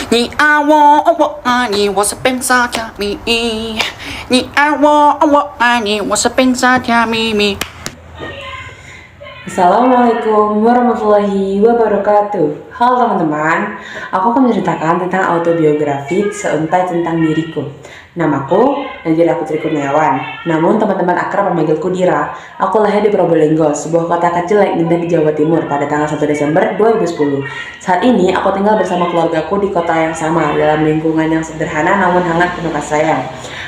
你爱我，我爱你，我是本傻甜蜜。你爱我，我爱你，我是本傻甜蜜。 Assalamualaikum warahmatullahi wabarakatuh. Halo teman-teman, aku akan menceritakan tentang autobiografi seuntai tentang diriku. Namaku Najila Putri Kurniawan. Namun teman-teman akrab memanggilku Dira. Aku lahir di Probolinggo, sebuah kota kecil yang indah di Jawa Timur pada tanggal 1 Desember 2010. Saat ini aku tinggal bersama keluargaku di kota yang sama dalam lingkungan yang sederhana namun hangat penuh kasih sayang.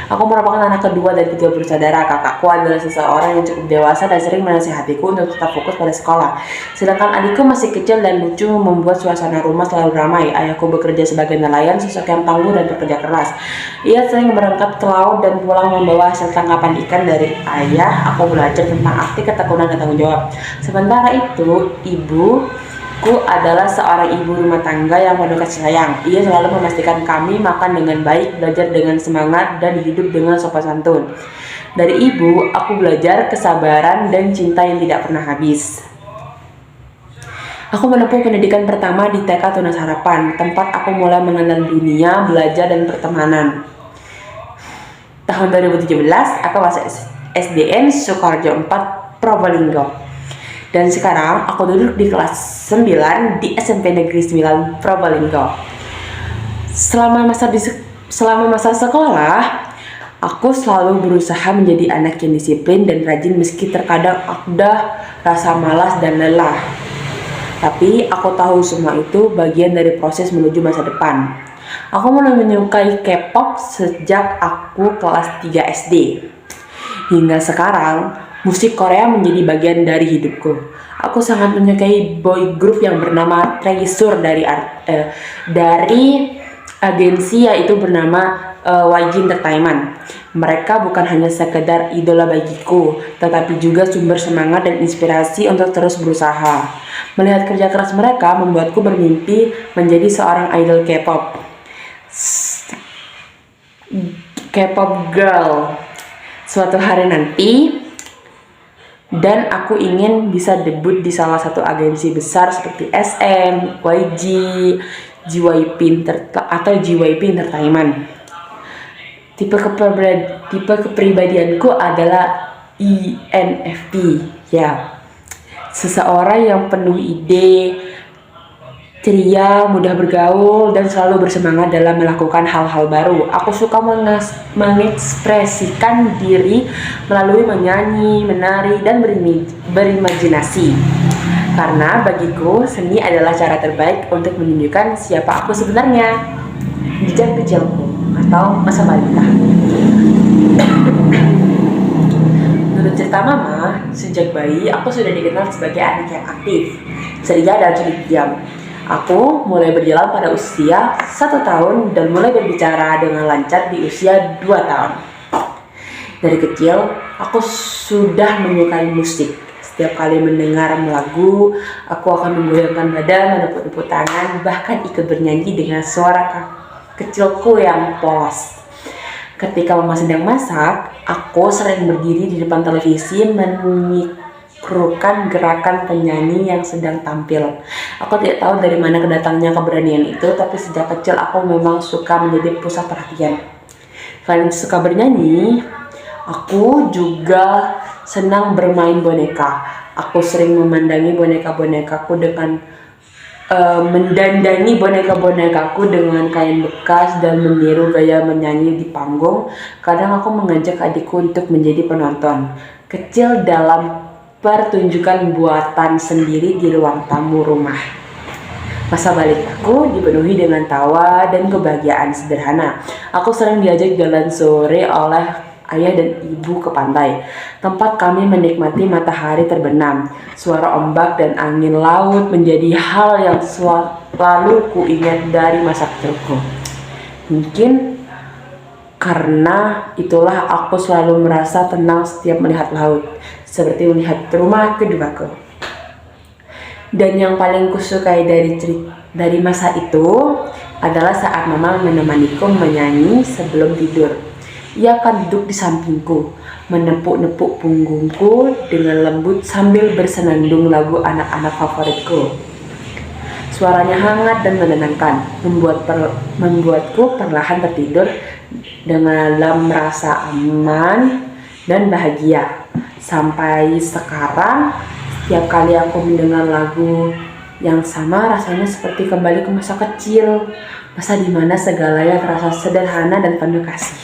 Aku merupakan anak kedua dari 3 bersaudara. Kakakku adalah seseorang yang cukup dewasa dan sering menasihatiku untuk tetap fokus pada sekolah. Sedangkan adikku masih kecil dan lucu, membuat suasana rumah selalu ramai. Ayahku bekerja sebagai nelayan, sosok yang tangguh dan bekerja keras. Ia sering berangkat ke laut dan pulang membawa hasil tangkapan ikan dari ayah. Aku belajar tentang arti ketekunan dan tanggung jawab. Sementara itu, ibuku adalah seorang ibu rumah tangga yang penuh kasih sayang. Ia selalu memastikan kami makan dengan baik, belajar dengan semangat, dan hidup dengan sopan santun. Dari ibu, aku belajar kesabaran dan cinta yang tidak pernah habis. Aku menempuh pendidikan pertama di TK Tunas Harapan, tempat aku mulai mengenal dunia, belajar, dan pertemanan. Tahun 2017, aku masuk SDN Sukoharjo 4, Probolinggo. Dan sekarang aku duduk di kelas 9 di SMP Negeri 9 Probolinggo. Selama masa sekolah, aku selalu berusaha menjadi anak yang disiplin dan rajin meski terkadang ada rasa malas dan lelah. Tapi aku tahu semua itu bagian dari proses menuju masa depan. Aku mulai menyukai K-pop sejak aku kelas 3 SD. Hingga sekarang, musik Korea menjadi bagian dari hidupku. Aku sangat menyukai boy group yang bernama Treasure dari agensi yaitu bernama YG Entertainment. Mereka bukan hanya sekedar idola bagiku, tetapi juga sumber semangat dan inspirasi untuk terus berusaha. Melihat kerja keras mereka membuatku bermimpi menjadi seorang idol K-pop girl suatu hari nanti, dan aku ingin bisa debut di salah satu agensi besar seperti SM, YG, atau JYP Entertainment. Tipe kepribadianku adalah INFP, ya. Seseorang yang penuh ide, ceria, mudah bergaul, dan selalu bersemangat dalam melakukan hal-hal baru. Aku suka mengekspresikan diri melalui menyanyi, menari, dan berimajinasi. Karena bagiku, seni adalah cara terbaik untuk menunjukkan siapa aku sebenarnya. Jejak kecilku atau masa balita. Menurut cerita mama, sejak bayi aku sudah dikenal sebagai anak yang aktif, ceria, dan sulit diam. Aku mulai berjalan pada usia 1 tahun dan mulai berbicara dengan lancar di usia 2 tahun. Dari kecil, aku sudah menyukai musik. Setiap kali mendengar lagu, aku akan menggoyangkan badan, menepuk-nepuk tangan, bahkan ikut bernyanyi dengan suara kecilku yang polos. Ketika mama sedang masak, aku sering berdiri di depan televisi mengikuti gerakan penyanyi yang sedang tampil. Aku tidak tahu dari mana kedatangnya keberanian itu, tapi sejak kecil aku memang suka menjadi pusat perhatian. Selain suka bernyanyi, aku juga senang bermain boneka. Aku sering mendandangi boneka-bonekaku dengan kain bekas dan meniru gaya menyanyi di panggung. Kadang aku mengajak adikku untuk menjadi penonton kecil dalam pertunjukan buatan sendiri di ruang tamu rumah. Masa balitaku dipenuhi dengan tawa dan kebahagiaan sederhana. Aku sering diajak jalan sore oleh ayah dan ibu ke pantai, tempat kami menikmati matahari terbenam. Suara ombak dan angin laut menjadi hal yang selalu kuingat dari masa kecilku. Mungkin karena itulah aku selalu merasa tenang setiap melihat laut, seperti melihat rumah keduaku. Dan yang paling kusukai dari masa itu adalah saat mama menemaniku menyanyi sebelum tidur. Ia akan duduk di sampingku, menepuk-nepuk punggungku dengan lembut sambil bersenandung lagu anak-anak favoritku. Suaranya hangat dan menenangkan, membuatku perlahan tertidur dalam rasa aman dan bahagia. Sampai sekarang, setiap kali aku mendengar lagu yang sama, rasanya seperti kembali ke masa kecil, masa dimana segalanya terasa sederhana dan penuh kasih.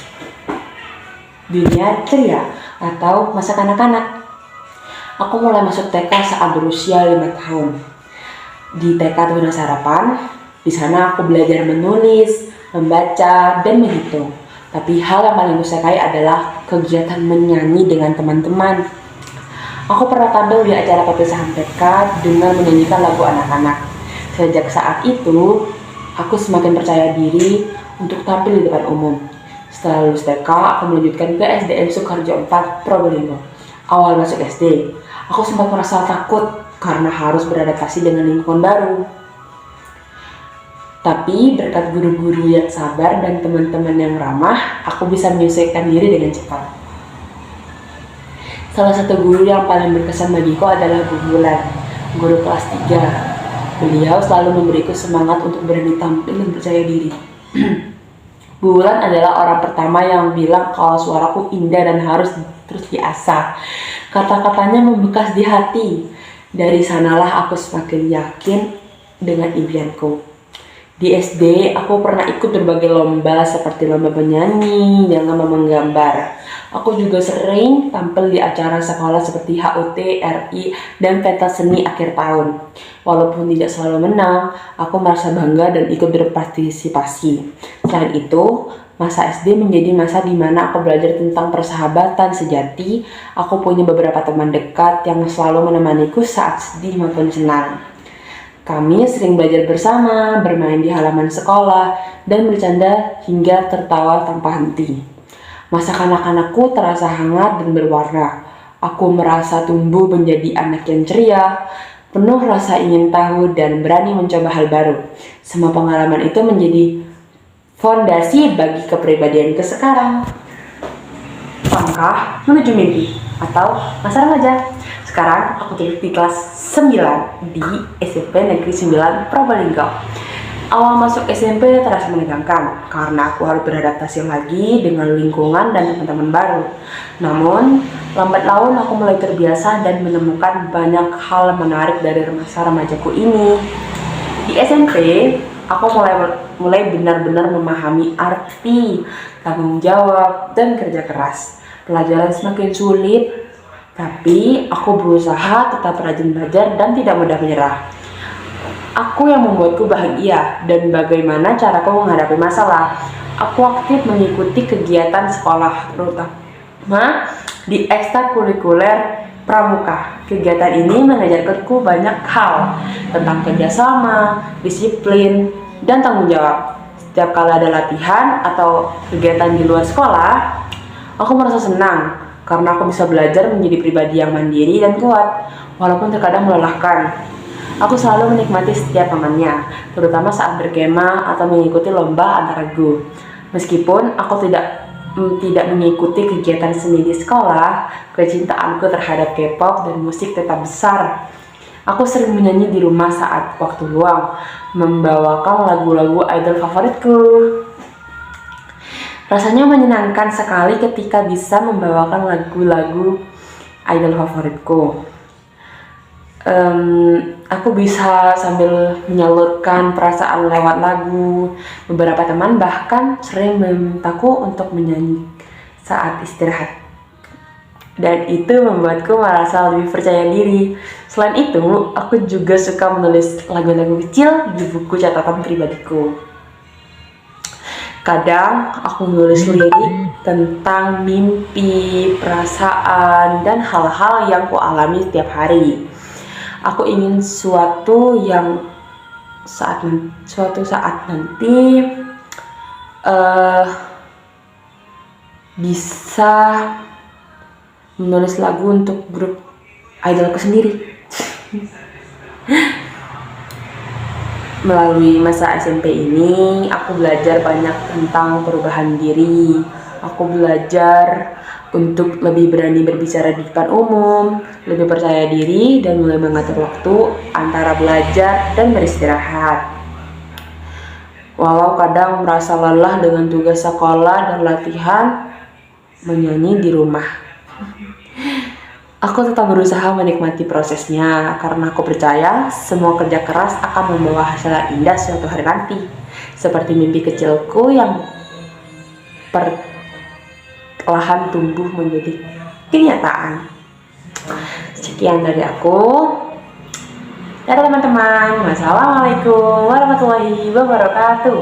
Dunia ceria atau masa kanak-kanak. Aku mulai masuk TK saat berusia 5 tahun. Di TK Tuna Sarapan, di sana aku belajar menulis, membaca, dan menghitung. Tapi hal yang paling kusukai adalah kegiatan menyanyi dengan teman-teman. Aku pernah tampil di acara perpisahan TK dengan menyanyikan lagu anak-anak. Sejak saat itu, aku semakin percaya diri untuk tampil di depan umum. Setelah lulus TK, aku melanjutkan ke SDN Sukarjo 4 Probolinggo. Awal masuk SD, aku sempat merasa takut karena harus beradaptasi dengan lingkungan baru. Tapi berkat guru-guru yang sabar dan teman-teman yang ramah, aku bisa menyesuaikan diri dengan cepat. Salah satu guru yang paling berkesan bagiku adalah Bu Bulan, guru kelas 3. Beliau selalu memberiku semangat untuk berani tampil dan percaya diri. Bu Bulan adalah orang pertama yang bilang kalau suaraku indah dan harus terus diasah. Kata-katanya membekas di hati. Dari sanalah aku semakin yakin dengan impianku. Di SD, aku pernah ikut berbagai lomba seperti lomba menyanyi dan lomba menggambar. Aku juga sering tampil di acara sekolah seperti HUT, RI, dan pentas seni akhir tahun. Walaupun tidak selalu menang, aku merasa bangga dan ikut berpartisipasi. Selain itu, masa SD menjadi masa di mana aku belajar tentang persahabatan sejati. Aku punya beberapa teman dekat yang selalu menemaniku saat sedih maupun senang. Kami sering belajar bersama, bermain di halaman sekolah, dan bercanda hingga tertawa tanpa henti. Masa kanak-kanakku terasa hangat dan berwarna. Aku merasa tumbuh menjadi anak yang ceria, penuh rasa ingin tahu dan berani mencoba hal baru. Semua pengalaman itu menjadi fondasi bagi kepribadianku sekarang. Langkah menuju mimpi atau masa remaja. Sekarang aku duduk di kelas 9 di SMP Negeri 9 Probolinggo. Awal masuk SMP terasa menegangkan karena aku harus beradaptasi lagi dengan lingkungan dan teman-teman baru. Namun, lambat laun aku mulai terbiasa dan menemukan banyak hal menarik dari masa remajaku ini. Di SMP, aku mulai benar-benar memahami arti tanggung jawab dan kerja keras. Pelajaran semakin sulit, tapi aku berusaha tetap rajin belajar dan tidak mudah menyerah. Aku yang membuatku bahagia dan bagaimana caraku menghadapi masalah. Aku aktif mengikuti kegiatan sekolah, terutama di ekstrakurikuler pramuka. Kegiatan ini mengajarkanku banyak hal tentang kerjasama, disiplin, dan tanggung jawab. Setiap kali ada latihan atau kegiatan di luar sekolah, aku merasa senang karena aku bisa belajar menjadi pribadi yang mandiri dan kuat, walaupun terkadang melelahkan. Aku selalu menikmati setiap momennya, terutama saat berkemah atau mengikuti lomba antar regu. Meskipun aku tidak mengikuti kegiatan seni di sekolah, kecintaanku terhadap K-pop dan musik tetap besar. Aku sering menyanyi di rumah saat waktu luang, membawakan lagu-lagu idol favoritku. Rasanya menyenangkan sekali ketika bisa membawakan lagu-lagu idol favoritku. Aku bisa sambil menyalurkan perasaan lewat lagu. Beberapa teman bahkan sering memintaku untuk menyanyi saat istirahat. Dan itu membuatku merasa lebih percaya diri. Selain itu, aku juga suka menulis lagu-lagu kecil di buku catatan pribadiku. Kadang aku menulis lirik tentang mimpi, perasaan, dan hal-hal yang kualami setiap hari. Aku ingin suatu saat nanti bisa menulis lagu untuk grup idolku sendiri. Melalui masa SMP ini, aku belajar banyak tentang perubahan diri. Aku untuk lebih berani berbicara di depan umum, lebih percaya diri, dan mulai mengatur waktu antara belajar dan beristirahat. Walau kadang merasa lelah dengan tugas sekolah dan latihan menyanyi di rumah, aku tetap berusaha menikmati prosesnya karena aku percaya semua kerja keras akan membawa hasil yang indah suatu hari nanti. Seperti mimpi kecilku yang perlahan tumbuh menjadi kenyataan. Sekian dari aku. Dadah teman-teman. Wassalamualaikum warahmatullahi wabarakatuh.